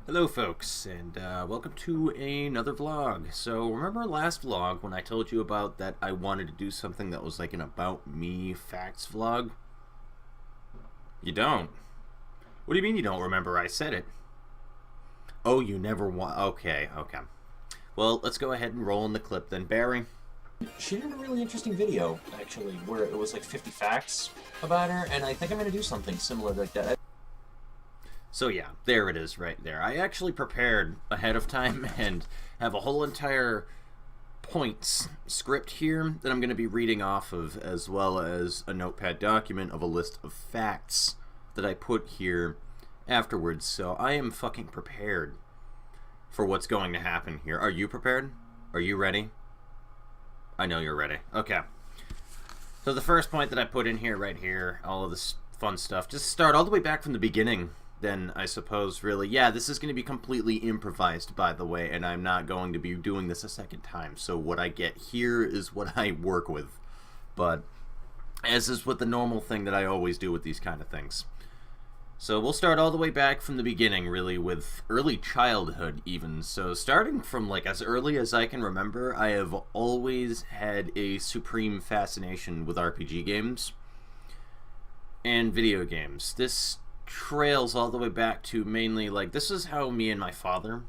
Hello folks, and welcome to another vlog. So remember last vlog when I told you about that I wanted to do something that was like an about me facts vlog? You don't? What do you mean you don't remember? I said it. Oh, you never want. Okay. Well, let's go ahead and roll in the clip then. Barry. She did a really interesting video, actually, where it was like 50 facts about her, and I think I'm going to do something similar like that. So yeah, there it is right there. I actually prepared ahead of time and have a whole entire points script here that I'm going to be reading off of, as well as a notepad document of a list of facts that I put here afterwards. So I am fucking prepared for what's going to happen here. Are you prepared? Are you ready? I know you're ready. Okay. So the first point that I put in here, right here, all of this fun stuff, just start all the way back from the beginning. Then I suppose, really, yeah, this is going to be completely improvised, by the way, and I'm not going to be doing this a second time. So what I get here is what I work with. But as is with the normal thing that I always do with these kind of things. So we'll start all the way back from the beginning, really, with early childhood, even. So starting from, like, as early as I can remember, I have always had a supreme fascination with RPG games and video games. This trails all the way back to mainly, like, this is how me and my father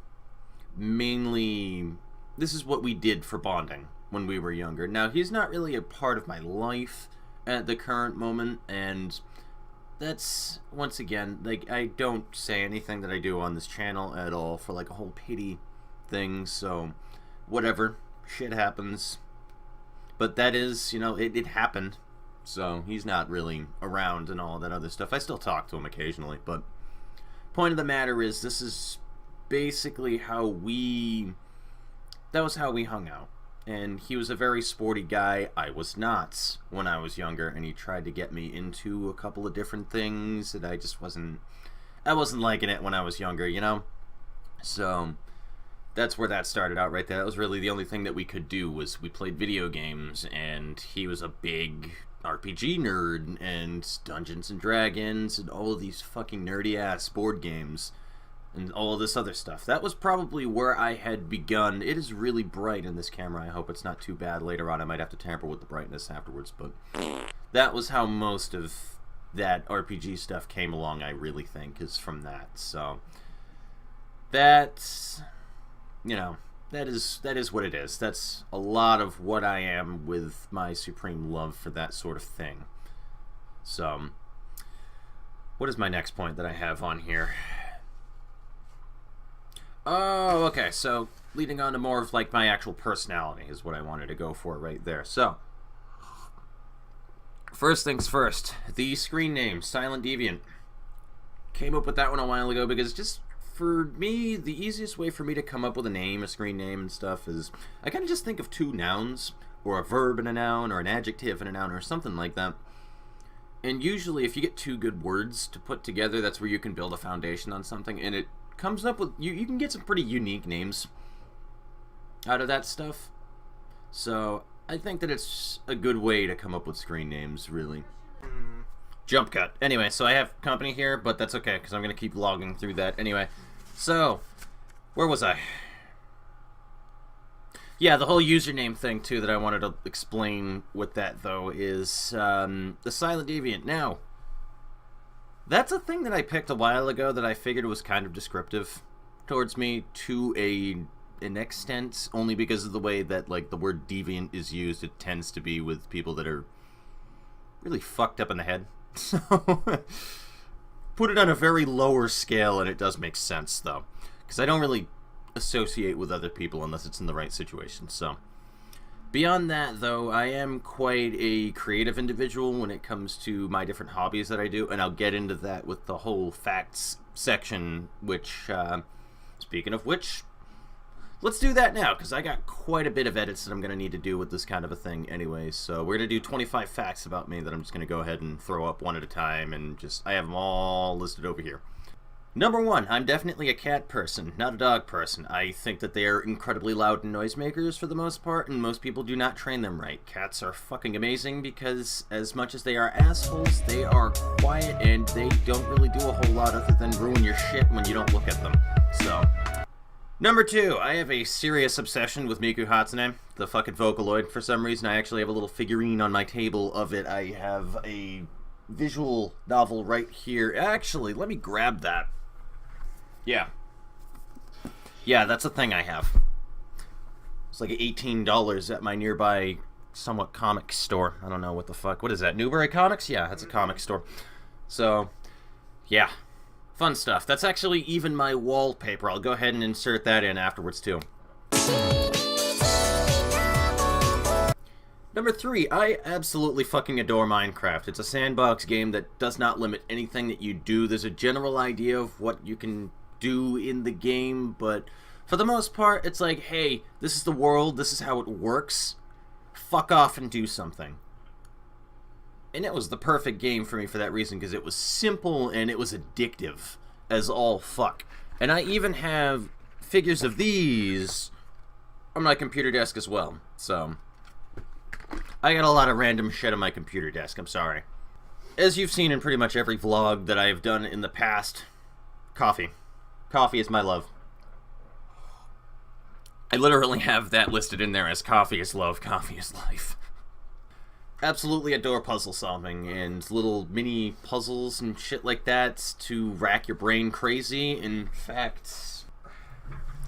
mainly, this is what we did for bonding when we were younger. Now, he's not really a part of my life at the current moment, and that's, once again, like, I don't say anything that I do on this channel at all for, like, a whole pity thing, so whatever, shit happens. But that is, you know, it happened. So he's not really around and all that other stuff. I still talk to him occasionally, but point of the matter is, this is basically how that was how we hung out. And he was a very sporty guy. I was not when I was younger, and he tried to get me into a couple of different things that I wasn't liking it when I was younger, you know? So that's where that started out right there. That was really the only thing that we could do, was we played video games, and he was a big RPG nerd and Dungeons and Dragons and all of these fucking nerdy ass board games and all of this other stuff. That was probably where I had begun. It is really bright in this camera. I hope it's not too bad later on. I might have to tamper with the brightness afterwards, but that was how most of that RPG stuff came along, I really think, is from that. So that's, you know, that is what it is. That's a lot of what I am with my supreme love for that sort of thing. So, what is my next point that I have on here? Oh, okay, so leading on to more of, like, my actual personality is what I wanted to go for right there. So, first things first, the screen name, Silent Deviant. Came up with that one a while ago because just, for me, the easiest way for me to come up with a name, a screen name and stuff, is I kind of just think of two nouns, or a verb and a noun, or an adjective and a noun, or something like that. And usually if you get two good words to put together, that's where you can build a foundation on something, and it comes up with, you can get some pretty unique names out of that stuff. So I think that it's a good way to come up with screen names, really. Jump cut. Anyway, so I have company here, but that's okay, because I'm going to keep logging through that. Anyway, so, where was I? Yeah, the whole username thing, too, that I wanted to explain with that, though, is the Silent Deviant. Now, that's a thing that I picked a while ago that I figured was kind of descriptive towards me to an extent, only because of the way that, like, the word deviant is used. It tends to be with people that are really fucked up in the head. So, put it on a very lower scale, and it does make sense, though. Because I don't really associate with other people unless it's in the right situation, so. Beyond that, though, I am quite a creative individual when it comes to my different hobbies that I do, and I'll get into that with the whole facts section, which, speaking of which, let's do that now, because I got quite a bit of edits that I'm going to need to do with this kind of a thing anyway. So we're going to do 25 facts about me that I'm just going to go ahead and throw up one at a time, and just, I have them all listed over here. Number one, I'm definitely a cat person, not a dog person. I think that they are incredibly loud noisemakers for the most part, and most people do not train them right. Cats are fucking amazing because as much as they are assholes, they are quiet and they don't really do a whole lot other than ruin your shit when you don't look at them. So, number 2, I have a serious obsession with Miku Hatsune, the fucking Vocaloid. For some reason, I actually have a little figurine on my table of it. I have a visual novel right here. Actually, let me grab that. Yeah. Yeah, that's a thing I have. It's like $18 at my nearby somewhat comic store. I don't know what the fuck. What is that? Newbury Comics? Yeah, that's a comic store. So, yeah. Fun stuff. That's actually even my wallpaper. I'll go ahead and insert that in afterwards, too. Number 3, I absolutely fucking adore Minecraft. It's a sandbox game that does not limit anything that you do. There's a general idea of what you can do in the game, but for the most part, it's like, hey, this is the world, this is how it works. Fuck off and do something. And it was the perfect game for me for that reason, because it was simple and it was addictive as all fuck. And I even have figures of these on my computer desk as well, so I got a lot of random shit on my computer desk, I'm sorry. As you've seen in pretty much every vlog that I've done in the past, coffee. Coffee is my love. I literally have that listed in there as coffee is love, coffee is life. Absolutely adore puzzle solving and little mini puzzles and shit like that to rack your brain crazy. In fact,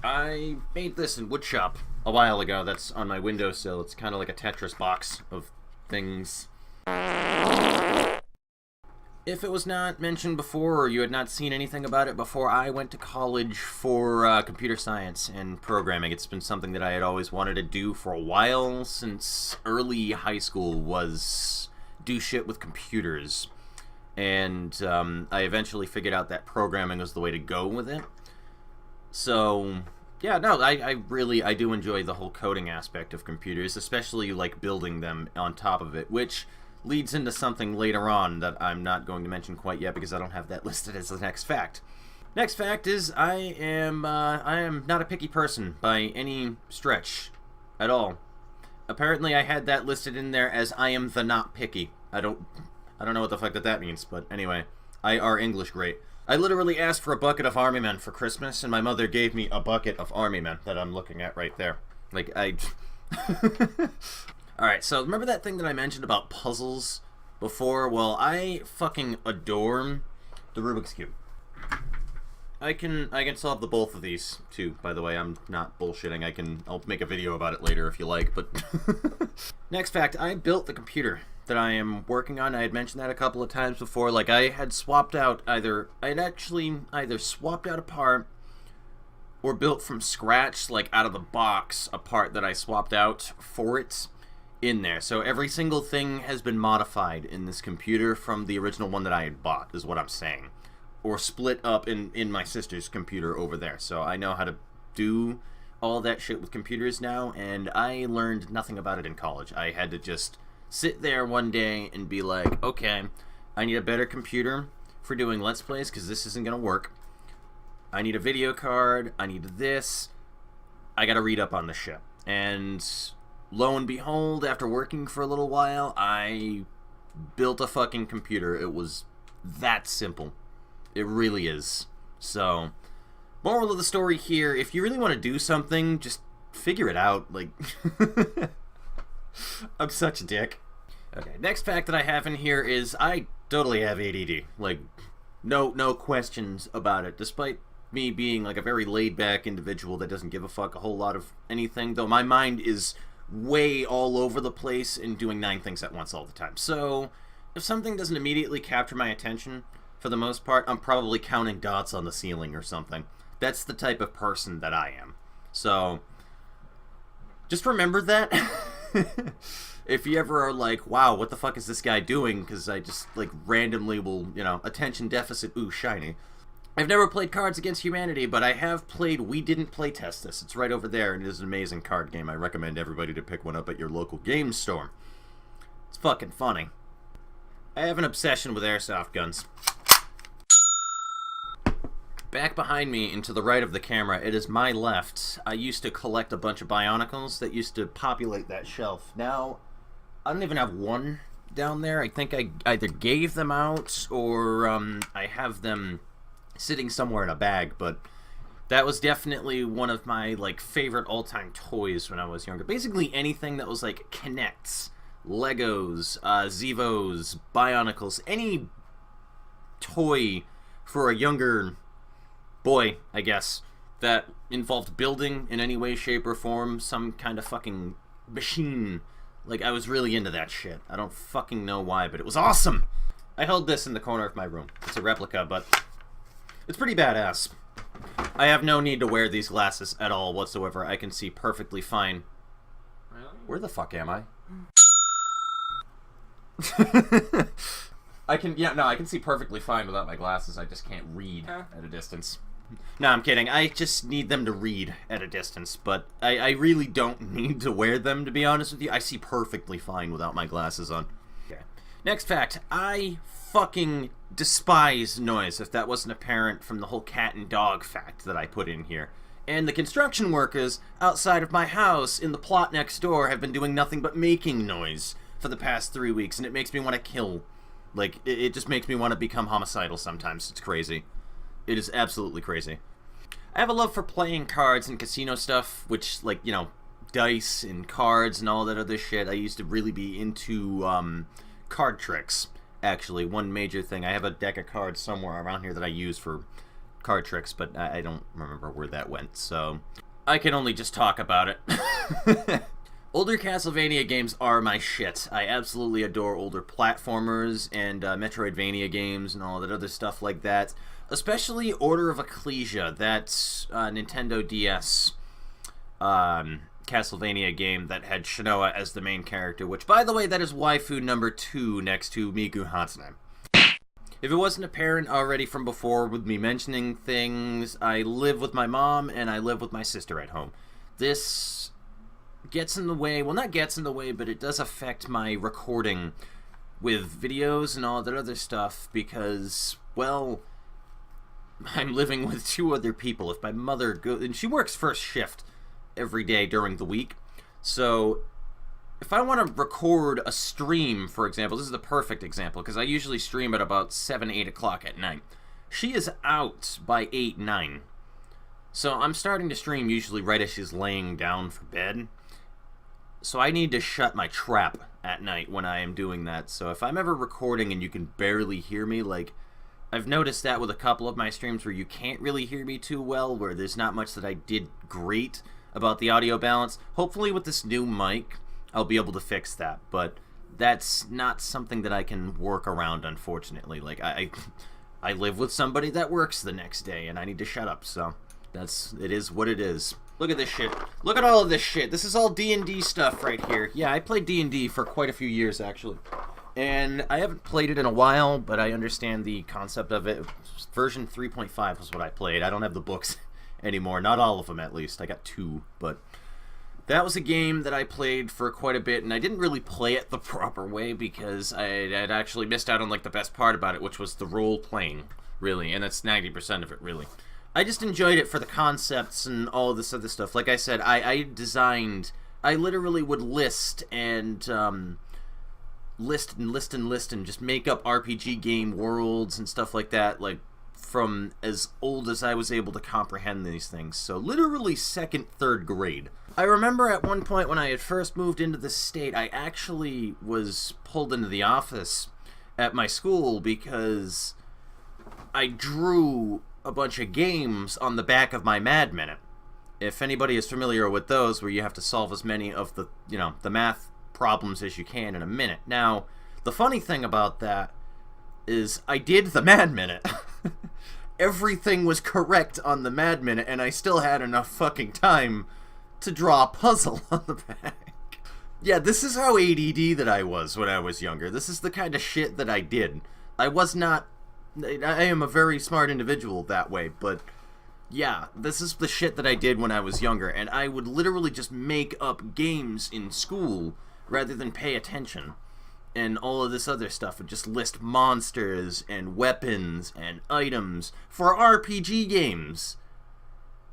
I made this in woodshop a while ago. That's on my windowsill. It's kind of like a Tetris box of things. If it was not mentioned before, or you had not seen anything about it before, I went to college for computer science and programming. It's been something that I had always wanted to do for a while, since early high school, was do shit with computers. And I eventually figured out that programming was the way to go with it. So, yeah, no, I do enjoy the whole coding aspect of computers, especially like building them on top of it, which leads into something later on that I'm not going to mention quite yet because I don't have that listed as the next fact. Next fact is I am not a picky person by any stretch at all. Apparently I had that listed in there as I am the not picky. I don't know what the fuck that means, but anyway, I are English great. I literally asked for a bucket of Army Men for Christmas, and my mother gave me a bucket of Army Men that I'm looking at right there. Like, Alright, so remember that thing that I mentioned about puzzles before? Well, I fucking adore the Rubik's Cube. I can solve the both of these, too, by the way. I'm not bullshitting. I'll make a video about it later if you like, but... Next fact, I built the computer that I am working on. I had mentioned that a couple of times before. Like, I had swapped out either swapped out a part or built from scratch, like out of the box, a part that I swapped out for it in there. So every single thing has been modified in this computer from the original one that I had bought, is what I'm saying. Or split up in my sister's computer over there. So I know how to do all that shit with computers now, and I learned nothing about it in college. I had to just sit there one day and be like, okay, I need a better computer for doing Let's Plays, because this isn't going to work. I need a video card, I need this, I gotta read up on this shit. And lo and behold, after working for a little while, I built a fucking computer. It was that simple. It really is. So, moral of the story here, if you really want to do something, just figure it out. Like, I'm such a dick. Okay, next fact that I have in here is I totally have ADD. Like, no questions about it. Despite me being like a very laid-back individual that doesn't give a fuck a whole lot of anything, though my mind is way all over the place and doing 9 things at once all the time. So, if something doesn't immediately capture my attention, for the most part, I'm probably counting dots on the ceiling or something. That's the type of person that I am. So, just remember that. If you ever are like, wow, what the fuck is this guy doing? Because I just, like, randomly will, attention deficit, ooh, shiny. I've never played Cards Against Humanity, but I have played We Didn't Play Test This. It's right over there, and it is an amazing card game. I recommend everybody to pick one up at your local game store. It's fucking funny. I have an obsession with airsoft guns. Back behind me and to the right of the camera, it is my left. I used to collect a bunch of Bionicles that used to populate that shelf. Now, I don't even have one down there. I think I either gave them out or I have them sitting somewhere in a bag, but That was definitely one of my like favorite all-time toys when I was younger. Basically anything that was like Kinects, Legos, Zevos, Bionicles, any toy for a younger boy, I guess, that involved building in any way, shape, or form, some kind of fucking machine. Like, I was really into that shit. I don't fucking know why, but it was awesome! I held this in the corner of my room. It's a replica, but it's pretty badass. I have no need to wear these glasses at all whatsoever. I can see perfectly fine. Really? Where the fuck am I? I can see perfectly fine without my glasses. I just can't read at a distance. No, I'm kidding. I just need them to read at a distance, but I really don't need to wear them, to be honest with you. I see perfectly fine without my glasses on. Okay. Next fact. I fucking despise noise, if that wasn't apparent from the whole cat and dog fact that I put in here. And the construction workers outside of my house in the plot next door have been doing nothing but making noise for the past 3 weeks, and it makes me want to kill. Like, it just makes me want to become homicidal sometimes. It's crazy. It is absolutely crazy. I have a love for playing cards and casino stuff, which, like, you know, dice and cards and all that other shit. I used to really be into card tricks, actually. One major thing. I have a deck of cards somewhere around here that I use for card tricks, but I don't remember where that went, so I can only just talk about it. Older Castlevania games are my shit. I absolutely adore older platformers and Metroidvania games and all that other stuff like that. Especially Order of Ecclesia, that Nintendo DS Castlevania game that had Shinoa as the main character, which, by the way, that is waifu number 2 next to Miku Hatsune. If it wasn't apparent already from before with me mentioning things, I live with my mom and I live with my sister at home. This gets in the way, well, not gets in the way, but it does affect my recording with videos and all that other stuff because, well, I'm living with 2 other people. If my mother goes, and she works first shift every day during the week, so if I want to record a stream, for example, this is the perfect example, because I usually stream at about 7, 8 o'clock at night. She is out by 8, 9. So I'm starting to stream usually right as she's laying down for bed. So I need to shut my trap at night when I am doing that. So if I'm ever recording and you can barely hear me, like, I've noticed that with a couple of my streams where you can't really hear me too well, where there's not much that I did great about the audio balance. Hopefully with this new mic, I'll be able to fix that, but that's not something that I can work around, unfortunately. Like, I live with somebody that works the next day, and I need to shut up, so it is what it is. Look at this shit. Look at all of this shit. This is all D&D stuff right here. Yeah, I played D&D for quite a few years, actually. And I haven't played it in a while, but I understand the concept of it. Version 3.5 was what I played. I don't have the books anymore. Not all of them, at least. I got 2, but that was a game that I played for quite a bit, and I didn't really play it the proper way because I had actually missed out on, like, the best part about it, which was the role-playing, really, and that's 90% of it, really. I just enjoyed it for the concepts and all this other stuff. Like I said, I literally would list and list and just make up RPG game worlds and stuff like that, like, from as old as I was able to comprehend these things. So literally 2nd, 3rd grade. I remember at one point when I had first moved into this state, I actually was pulled into the office at my school because I drew a bunch of games on the back of my Mad Minute. If anybody is familiar with those, where you have to solve as many of the, you know, the math problems as you can in a minute. Now, the funny thing about that is I did the Mad Minute. Everything was correct on the Mad Minute, and I still had enough fucking time to draw a puzzle on the back. Yeah, this is how ADD that I was when I was younger. This is the kind of shit that I did. I am a very smart individual that way, but yeah, this is the shit that I did when I was younger, and I would literally just make up games in school rather than pay attention. And all of this other stuff would just list monsters and weapons and items for RPG games.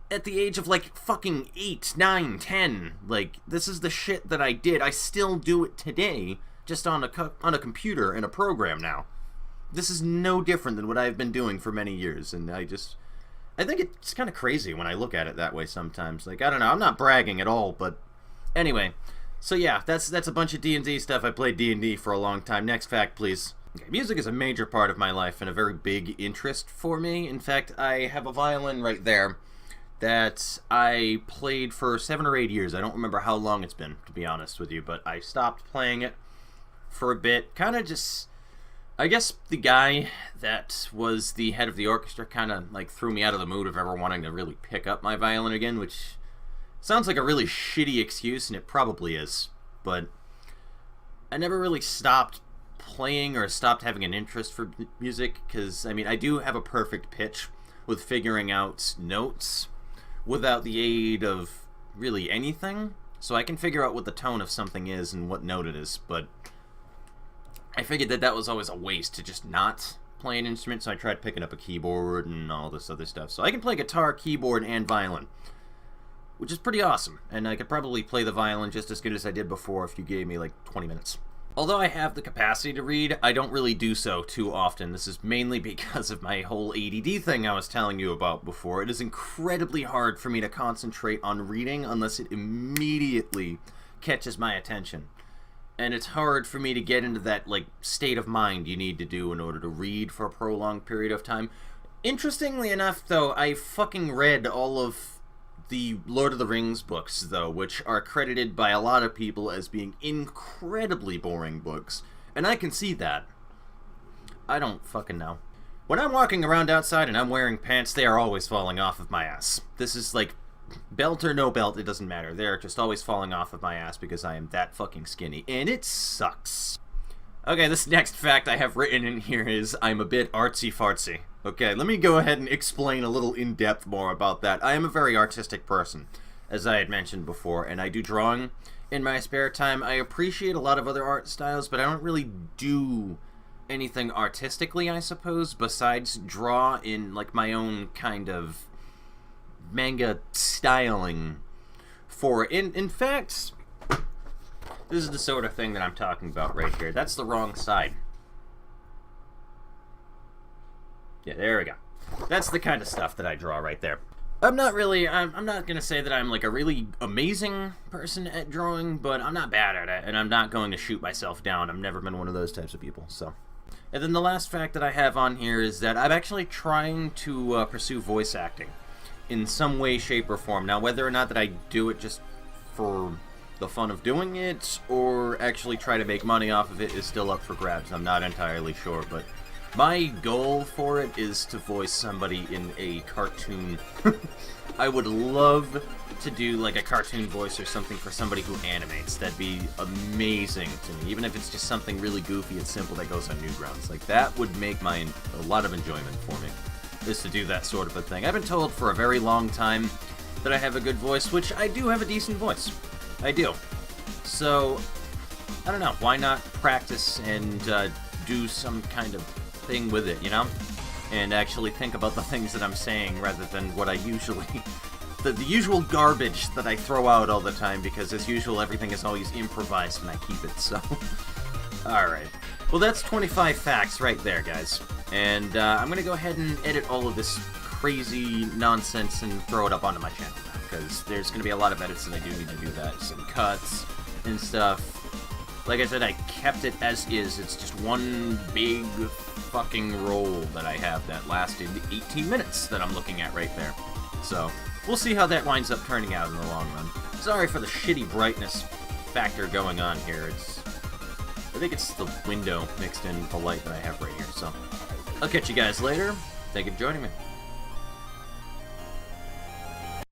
At the age of, like, fucking 8, 9, 10. Like, this is the shit that I did. I still do it today, just on a computer and a program now. This is no different than what I've been doing for many years, and I think it's kind of crazy when I look at it that way sometimes. Like, I don't know, I'm not bragging at all, but anyway. So yeah, that's a bunch of D&D stuff. I played D&D for a long time. Next fact, please. Okay, music is a major part of my life and a very big interest for me. In fact, I have a violin right there that I played for 7 or 8 years. I don't remember how long it's been, to be honest with you, but I stopped playing it for a bit. Kind of just, I guess the guy that was the head of the orchestra kind of like threw me out of the mood of ever wanting to really pick up my violin again, which sounds like a really shitty excuse, and it probably is, but I never really stopped playing or stopped having an interest for music, because, I mean, I do have a perfect pitch with figuring out notes without the aid of really anything, so I can figure out what the tone of something is and what note it is, but I figured that was always a waste to just not play an instrument, so I tried picking up a keyboard and all this other stuff. So I can play guitar, keyboard, and violin, which is pretty awesome, and I could probably play the violin just as good as I did before if you gave me like 20 minutes. Although I have the capacity to read, I don't really do so too often. This is mainly because of my whole ADD thing I was telling you about before. It is incredibly hard for me to concentrate on reading unless it immediately catches my attention. And it's hard for me to get into that like state of mind you need to do in order to read for a prolonged period of time. Interestingly enough, though, I fucking read all of the Lord of the Rings books, though, which are credited by a lot of people as being incredibly boring books. And I can see that. I don't fucking know. When I'm walking around outside and I'm wearing pants, they are always falling off of my ass. This is like, belt or no belt, it doesn't matter. They're just always falling off of my ass because I am that fucking skinny. And it sucks. Okay, this next fact I have written in here is I'm a bit artsy-fartsy. Okay, let me go ahead and explain a little in-depth more about that. I am a very artistic person, as I had mentioned before, and I do drawing in my spare time. I appreciate a lot of other art styles, but I don't really do anything artistically, I suppose, besides draw in, like, my own kind of manga styling for it. In fact, this is the sort of thing that I'm talking about right here. That's the wrong side. Yeah, there we go. That's the kind of stuff that I draw right there. I'm not gonna say that I'm like a really amazing person at drawing, but I'm not bad at it, and I'm not going to shoot myself down. I've never been one of those types of people, so. And then the last fact that I have on here is that I'm actually trying to pursue voice acting in some way, shape, or form. Now, whether or not that I do it just for the fun of doing it, or actually try to make money off of it is still up for grabs. I'm not entirely sure, but my goal for it is to voice somebody in a cartoon. I would love to do like a cartoon voice or something for somebody who animates. That'd be amazing to me. Even if it's just something really goofy and simple that goes on Newgrounds. Like, that would make a lot of enjoyment for me, is to do that sort of a thing. I've been told for a very long time that I have a good voice, which I do have a decent voice. I do. So, I don't know. Why not practice and do some kind of thing with it, you know? And actually think about the things that I'm saying rather than what I usually... the usual garbage that I throw out all the time, because as usual everything is always improvised and I keep it, so... Alright. Well, that's 25 facts right there, guys. And I'm gonna go ahead and edit all of this crazy nonsense and throw it up onto my channel now, because there's gonna be a lot of edits and I do need to do that. Some cuts and stuff. Like I said, I kept it as is. It's just one big fucking roll that I have that lasted 18 minutes that I'm looking at right there. So, we'll see how that winds up turning out in the long run. Sorry for the shitty brightness factor going on here. I think it's the window mixed in with the light that I have right here, so. I'll catch you guys later. Thank you for joining me.